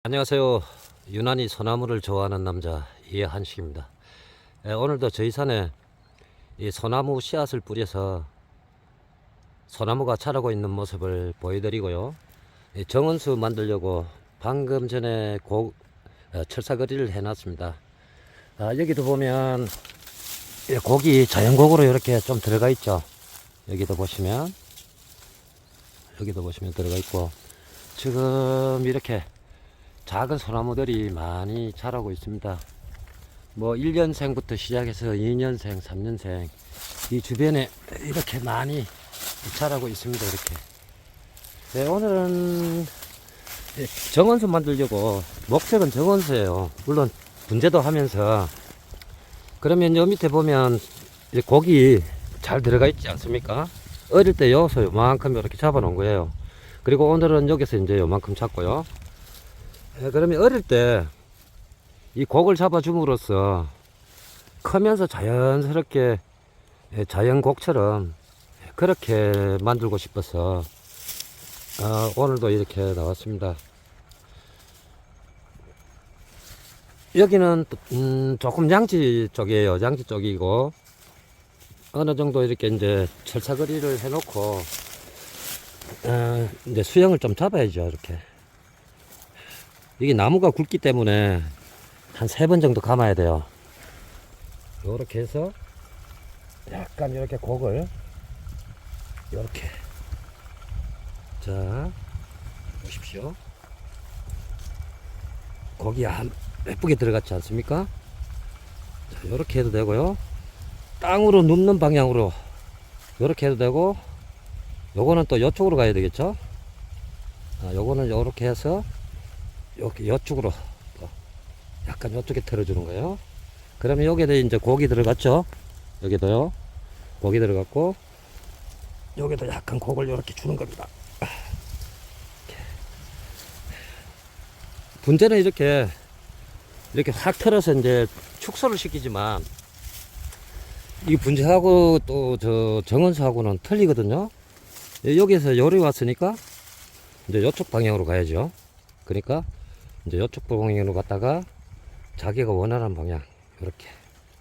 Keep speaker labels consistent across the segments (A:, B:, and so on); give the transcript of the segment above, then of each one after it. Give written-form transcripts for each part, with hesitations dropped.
A: 안녕하세요. 유난히 소나무를 좋아하는 남자 이한식입니다. 오늘도 저희 산에 이 소나무 씨앗을 뿌려서 소나무가 자라고 있는 모습을 보여드리고요. 정원수 만들려고 방금 전에 철사거리를 해놨습니다. 여기도 보면 고기 자연곡으로 이렇게 좀 들어가 있죠. 여기도 보시면 들어가 있고, 지금 이렇게 작은 소나무들이 많이 자라고 있습니다. 뭐 1년생부터 시작해서 2년생, 3년생 이 주변에 이렇게 많이 자라고 있습니다. 이렇게. 네, 오늘은 정원수 만들려고, 목적은 정원수예요. 물론 분재도 하면서. 그러면 요 밑에 보면 고기 잘 들어가 있지 않습니까? 어릴 때 여기서 요만큼 이렇게 잡아 놓은 거예요. 그리고 오늘은 여기서 이제 요만큼 잡고요. 그러면 어릴 때 이 곡을 잡아줌으로써 크면서 자연스럽게 자연곡처럼 그렇게 만들고 싶어서 오늘도 이렇게 나왔습니다. 여기는 조금 양지 쪽이에요. 양지 쪽이고, 어느 정도 이렇게 이제 철사거리를 해놓고 이제 수영을 좀 잡아야죠. 이렇게. 이게 나무가 굵기 때문에 한 3번 정도 감아야 돼요. 요렇게 해서 약간 이렇게 곡을 요렇게, 자 보십시오. 곡이 예쁘게 들어갔지 않습니까? 자, 요렇게 해도 되고요. 땅으로 눕는 방향으로 요렇게 해도 되고, 요거는 또 요쪽으로 가야 되겠죠. 요거는 요렇게 해서 요쪽으로 약간 요쪽에 틀어주는 거예요. 그러면 여기에도 이제 고기 들어갔죠. 여기도요, 고기 들어갔고, 여기도 약간 고기를 이렇게 주는 겁니다. 분재는 이렇게 확 틀어서 이제 축소를 시키지만, 이 분재하고 또 저 정원수하고는 틀리거든요. 여기에서 요리 왔으니까 이제 요쪽 방향으로 가야죠. 그러니까 이제 요쪽 방향으로 갔다가 자기가 원하는 방향 이렇게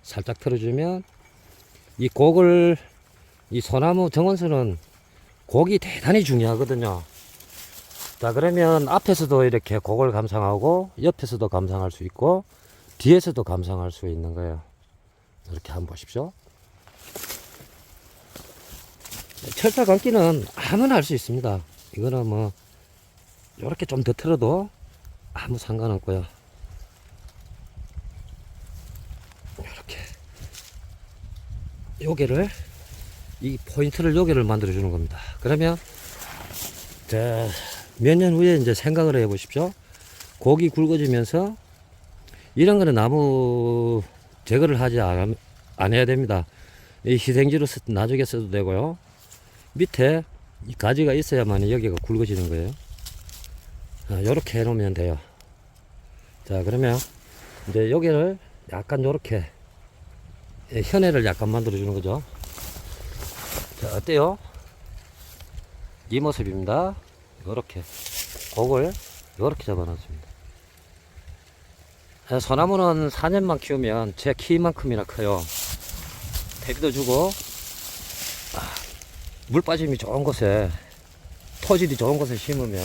A: 살짝 틀어주면, 이 곡을, 이 소나무 정원수는 곡이 대단히 중요하거든요. 자, 그러면 앞에서도 이렇게 곡을 감상하고, 옆에서도 감상할 수 있고, 뒤에서도 감상할 수 있는 거예요. 이렇게 한번 보십시오. 철사 감기는 아무나 할 수 있습니다. 이거는 뭐 이렇게 좀 더 틀어도 아무 상관없고요. 이렇게 요게를, 이 포인트를 요게를 만들어 주는 겁니다. 그러면 몇 년 후에 이제 생각을 해 보십시오. 곡이 굵어지면서 이런 거는 나무 제거를 하지 안 해야 됩니다. 이 희생지로 나중에 써도 되고요. 밑에 이 가지가 있어야만 여기가 굵어지는 거예요. 요렇게 해 놓으면 돼요. 자, 그러면 이제 여기를 약간 요렇게 현해를 약간 만들어 주는 거죠. 자, 어때요? 이 모습입니다. 요렇게 곡을 요렇게 잡아 놨습니다. 소나무는 4년만 키우면 제 키만큼이나 커요. 대비도 주고, 물 빠짐이 좋은 곳에, 토질이 좋은 곳에 심으면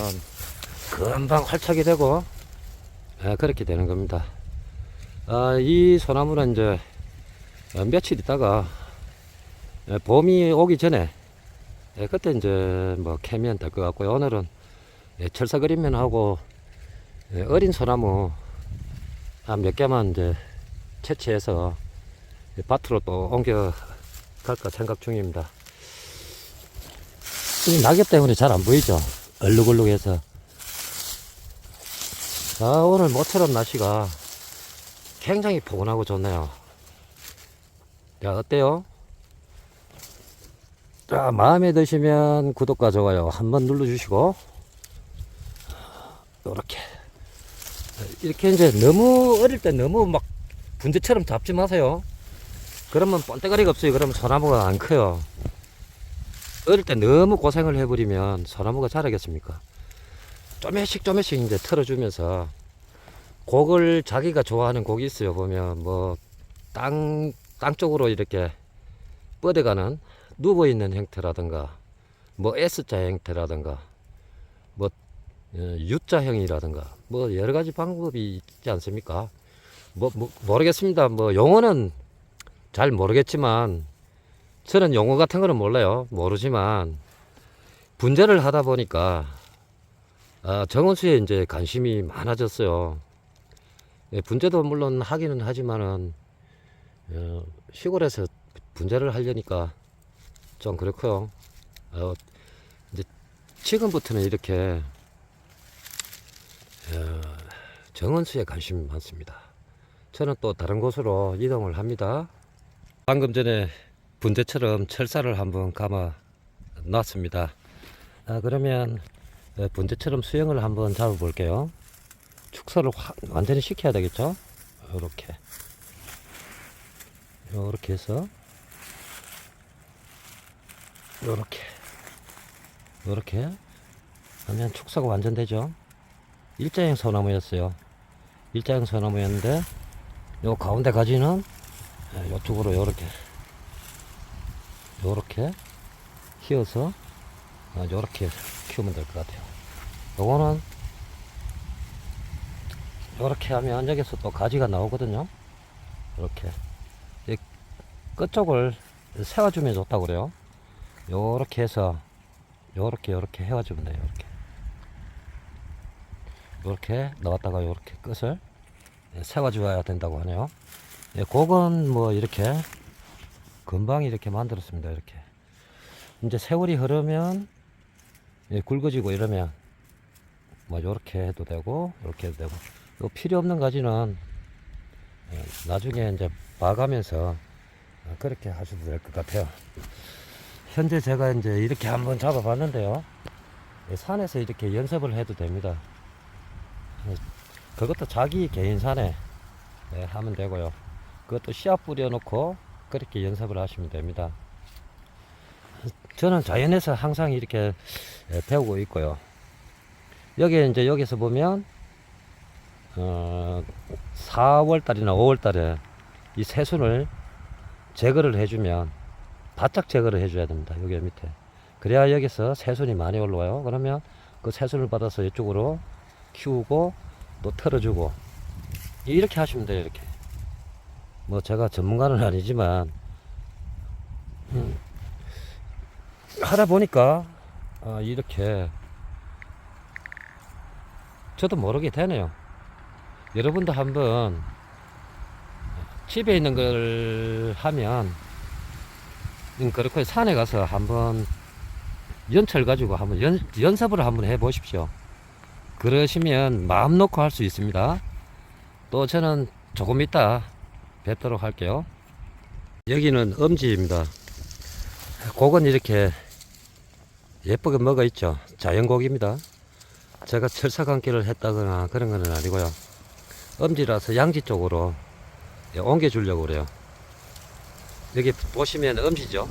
A: 금방 활착이 되고, 그렇게 되는 겁니다. 이 소나무는 이제 며칠 있다가 봄이 오기 전에, 그때 이제 뭐 캐면 될 것 같고요. 오늘은 철사그림면 하고 어린 소나무 한 몇 개만 이제 채취해서 밭으로 또 옮겨 갈까 생각 중입니다. 이 낙엽 때문에 잘 안 보이죠? 얼룩얼룩해서. 오늘 모처럼 날씨가 굉장히 포근하고 좋네요. 자, 어때요? 자, 마음에 드시면 구독과 좋아요 한번 눌러주시고, 이렇게 이제 너무 어릴 때 너무 막 분재처럼 잡지 마세요. 그러면 번데가리가 없어요. 그러면 소나무가 안 커요. 어릴 때 너무 고생을 해버리면 소나무가 자라겠습니까? 조금씩 이제 틀어주면서 곡을 자기가 좋아하는 곡이 있어요. 보면 뭐 땅 쪽으로 이렇게 뻗어가는 누워 있는 형태라든가 뭐 S자 형태라든가 뭐 U자형이라든가 뭐 여러 가지 방법이 있지 않습니까? 뭐 모르겠습니다. 뭐 용어는 잘 모르겠지만 저는 용어 같은 거는 몰라요. 모르지만 분재를 하다 보니까 정원수에 이제 관심이 많아졌어요. 예, 분재도 물론 하기는 하지만은 시골에서 분재를 하려니까 좀 그렇고요. 이제 지금부터는 이렇게 정원수에 관심이 많습니다. 저는 또 다른 곳으로 이동을 합니다. 방금 전에 분재처럼 철사를 한번 감아 놨습니다. 그러면 분재처럼 수영을 한번 잡아 볼게요. 축사를 완전히 식혀야 되겠죠. 요렇게 해서 요렇게 하면 축사가 완전되죠. 일자형 소나무였어요. 일자형 소나무였는데 요 가운데 가지는 요쪽으로 요렇게 휘어서 요렇게 키우면 될 것 같아요. 요거는 요렇게 하면 여기서 또 가지가 나오거든요. 이렇게 끝쪽을 세워주면 좋다고 그래요. 요렇게 해서 요렇게 해와주면 돼요. 요렇게 넣었다가 요렇게 끝을 세워줘야 된다고 하네요. 곡은 뭐 이렇게 금방 이렇게 만들었습니다. 이렇게 이제 세월이 흐르면 굵어지고 이러면 뭐 요렇게 해도 되고 요렇게 해도 되고, 요 필요 없는 가지는 나중에 이제 봐가면서 그렇게 하셔도 될 것 같아요. 현재 제가 이제 이렇게 한번 잡아 봤는데요, 산에서 이렇게 연습을 해도 됩니다. 그것도 자기 개인산에 하면 되고요. 그것도 씨앗 뿌려 놓고 그렇게 연습을 하시면 됩니다. 저는 자연에서 항상 이렇게 배우고 있고요. 여기서 보면 4월달이나 5월달에 이 새순을 제거를 해주면, 바짝 제거를 해줘야 됩니다. 여기 밑에. 그래야 여기서 새순이 많이 올라와요. 그러면 그 새순을 받아서 이쪽으로 키우고 또 털어주고 이렇게 하시면 돼요. 이렇게. 뭐 제가 전문가는 아니지만 하다 보니까 이렇게 저도 모르게 되네요. 여러분도 한번 집에 있는 걸 하면 그렇고 산에 가서 한번 연철 가지고 한번 연습을 한번 해 보십시오. 그러시면 마음 놓고 할 수 있습니다. 또 저는 조금 이따 뵙도록 할게요. 여기는 엄지입니다. 곡은 이렇게 예쁘게 먹어 있죠. 자연곡입니다. 제가 철사 감기를 했다거나 그런 건 아니고요. 엄지라서 양지 쪽으로 옮겨 주려고 그래요. 여기 보시면 엄지죠.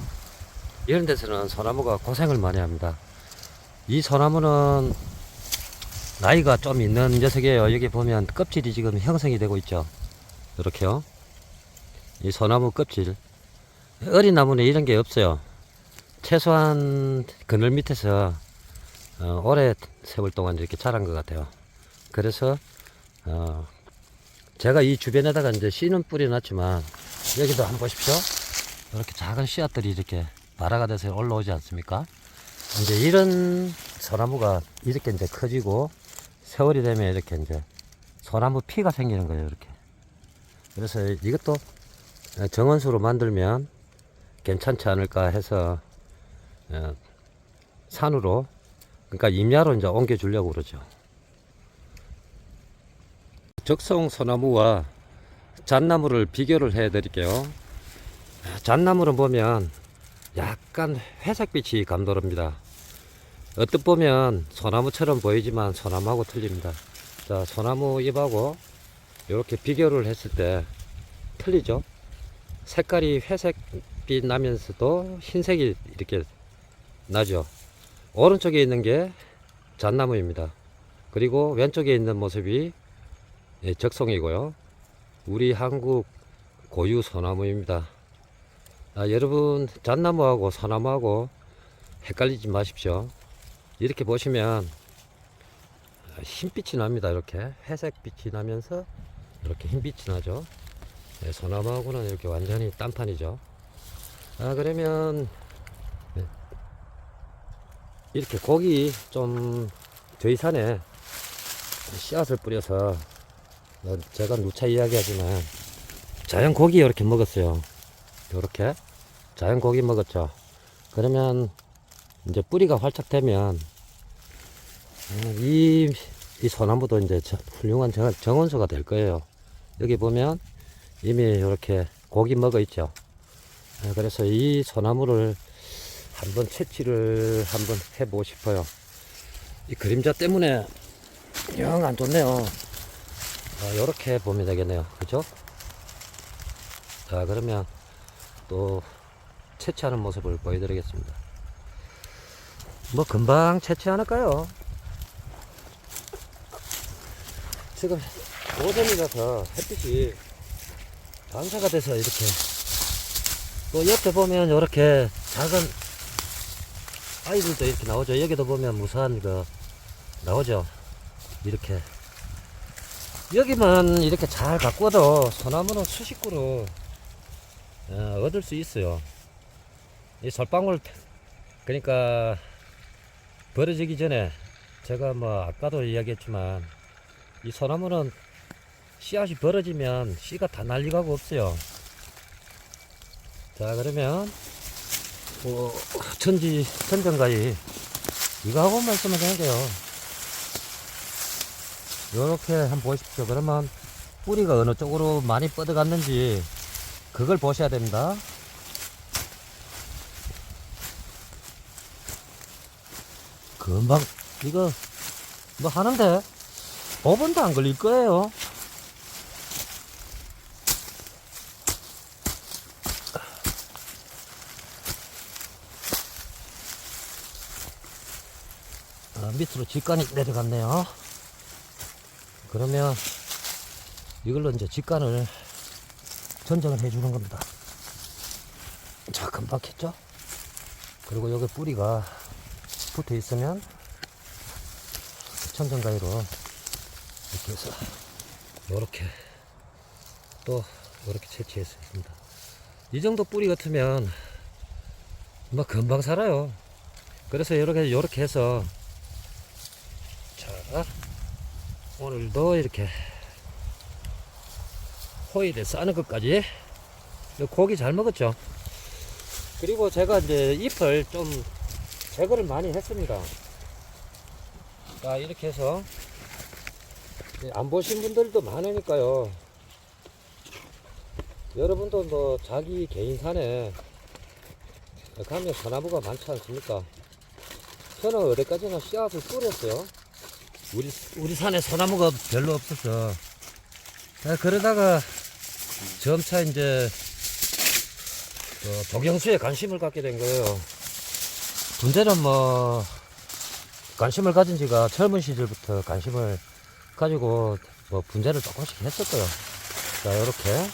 A: 이런 데서는 소나무가 고생을 많이 합니다. 이 소나무는 나이가 좀 있는 녀석이에요. 여기 보면 껍질이 지금 형성이 되고 있죠. 이렇게요. 이 소나무 껍질. 어린 나무는 이런 게 없어요. 최소한 그늘 밑에서 오래 세월 동안 이렇게 자란 것 같아요. 그래서 제가 이 주변에다가 이제 씨는 뿌려놨지만 여기도 한번 보십시오. 이렇게 작은 씨앗들이 이렇게 발화가 돼서 올라오지 않습니까? 이제 이런 소나무가 이렇게 이제 커지고 세월이 되면 이렇게 이제 소나무 피가 생기는 거예요. 이렇게. 그래서 이것도 정원수로 만들면 괜찮지 않을까 해서 산으로, 그러니까 임야로 이제 옮겨 주려고 그러죠. 적송 소나무와 잣나무를 비교를 해 드릴게요. 잣나무를 보면 약간 회색빛이 감도릅니다. 어떻게 보면 소나무처럼 보이지만 소나무하고 틀립니다. 자, 소나무 잎하고 이렇게 비교를 했을 때 틀리죠. 색깔이 회색빛 나면서도 흰색이 이렇게 나죠. 오른쪽에 있는 게 잣나무입니다. 그리고 왼쪽에 있는 모습이 예, 적송이고요. 우리 한국 고유 소나무입니다. 여러분 잣나무하고 소나무하고 헷갈리지 마십시오. 이렇게 보시면 흰빛이 납니다. 이렇게 회색빛이 나면서 이렇게 흰빛이 나죠. 네, 소나무하고는 이렇게 완전히 딴판이죠. 그러면 네, 이렇게 고기 좀 저희 산에 씨앗을 뿌려서 제가 누차 이야기하지만 자연 고기 이렇게 먹었어요. 이렇게 자연 고기 먹었죠. 그러면 이제 뿌리가 활짝 되면 이 소나무도 이제 훌륭한 정원소가 될 거예요. 여기 보면 이미 이렇게 고기 먹어 있죠. 그래서 이 소나무를 한번 채취를 한번 해보고 싶어요. 이 그림자 때문에 영 안 좋네요. 이렇게 보면 되겠네요. 그죠? 자, 그러면 또 채취하는 모습을 보여드리겠습니다. 뭐 금방 채취 않을까요? 지금 오전이라서 햇빛이 반사가 돼서 이렇게, 또 옆에 보면 이렇게 작은 아이들도 이렇게 나오죠. 여기도 보면 무사한 거 나오죠. 이렇게 여기만 이렇게 잘 가꿔도 소나무는 수십 그루 얻을 수 있어요. 이 솔방울, 그러니까 벌어지기 전에 제가 뭐 아까도 이야기했지만 이 소나무는 씨앗이 벌어지면 씨가 다 날리가고 없어요. 자, 그러면 천정가위 이거 하고 말씀을 드려야 돼요. 요렇게 한번 보십시오. 그러면 뿌리가 어느 쪽으로 많이 뻗어갔는지 그걸 보셔야 됩니다. 금방 이거 뭐 하는데 5분도 안 걸릴 거예요. 밑으로 직간이 내려갔네요. 그러면 이걸로 이제 직간을 전정을 해주는 겁니다. 자, 금방 했죠? 그리고 여기 뿌리가 붙어 있으면 천정가위로 이렇게 해서 요렇게 또 요렇게 채취했습니다. 이 정도 뿌리 같으면 뭐 금방 살아요. 그래서 요렇게 해서, 자, 오늘도 이렇게 호일에 싸는 것까지. 고기 잘 먹었죠. 그리고 제가 이제 잎을 좀 제거를 많이 했습니다. 자, 이렇게 해서 안 보신 분들도 많으니까요. 여러분도 뭐 자기 개인산에 가면 소나무가 많지 않습니까? 저는 어디까지나 씨앗을 뿌렸어요. 우리 산에 소나무가 별로 없어서. 그러다가 점차 이제 독영수에 관심을 갖게 된 거예요. 분재는 뭐 관심을 가진 지가 젊은 시절부터 관심을 가지고 뭐 분재를 조금씩 했었고요. 자, 요렇게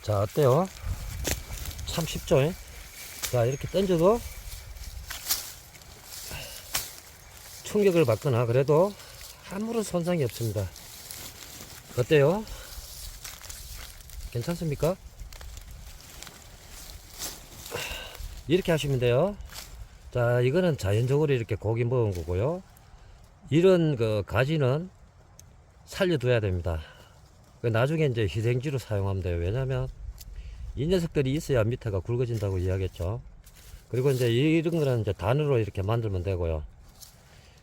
A: 자, 어때요? 참 쉽죠? 자, 이렇게 던져도 충격을 받거나 그래도 아무런 손상이 없습니다. 어때요? 괜찮습니까? 이렇게 하시면 돼요. 자, 이거는 자연적으로 이렇게 고기 먹은 거고요. 이런 그 가지는 살려둬야 됩니다. 나중에 이제 희생지로 사용하면 돼요. 왜냐면 이 녀석들이 있어야 밑에가 굵어진다고 이야기했죠. 그리고 이제 이런 거는 이제 단으로 이렇게 만들면 되고요.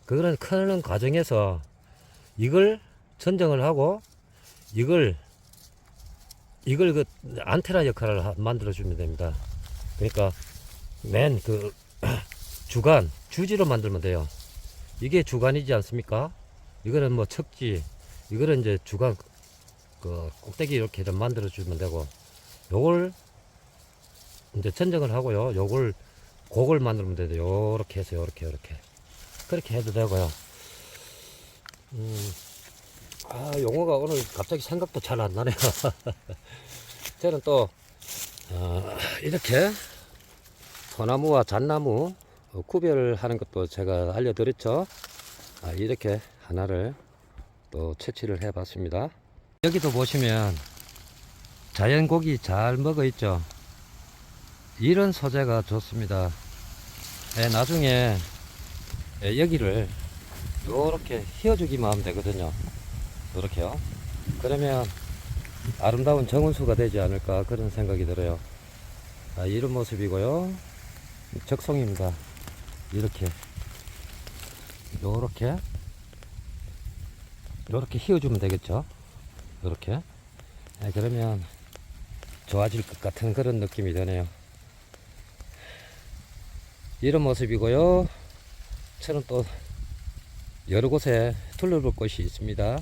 A: 그거는 크는 과정에서 이걸 전정을 하고 이걸 그 안테나 역할을 만들어 주면 됩니다. 그러니까 맨 그 주간 주지로 만들면 돼요. 이게 주간이지 않습니까? 이거는 뭐 척지, 이거는 이제 주간 그 꼭대기 이렇게 좀 만들어 주면 되고, 요걸 이제 전정을 하고요. 요걸 곡을 만들면 돼요. 요렇게 해서 요렇게 그렇게 해도 되고요. 용어가 오늘 갑자기 생각도 잘 안 나네요. 저는 또 이렇게 소나무와 잣나무 구별하는 것도 제가 알려드렸죠. 이렇게 하나를 또 채취를 해 봤습니다. 여기도 보시면 자연고기 잘 먹어 있죠. 이런 소재가 좋습니다. 나중에 여기를 이렇게 휘어주기만 하면 되거든요. 이렇게요. 그러면 아름다운 정원수가 되지 않을까 그런 생각이 들어요. 이런 모습이고요. 적송입니다. 이렇게 요렇게 휘어주면 되겠죠. 이렇게. 그러면 좋아질 것 같은 그런 느낌이 드네요. 이런 모습이고요. 저는 또 여러 곳에 둘러볼 곳이 있습니다.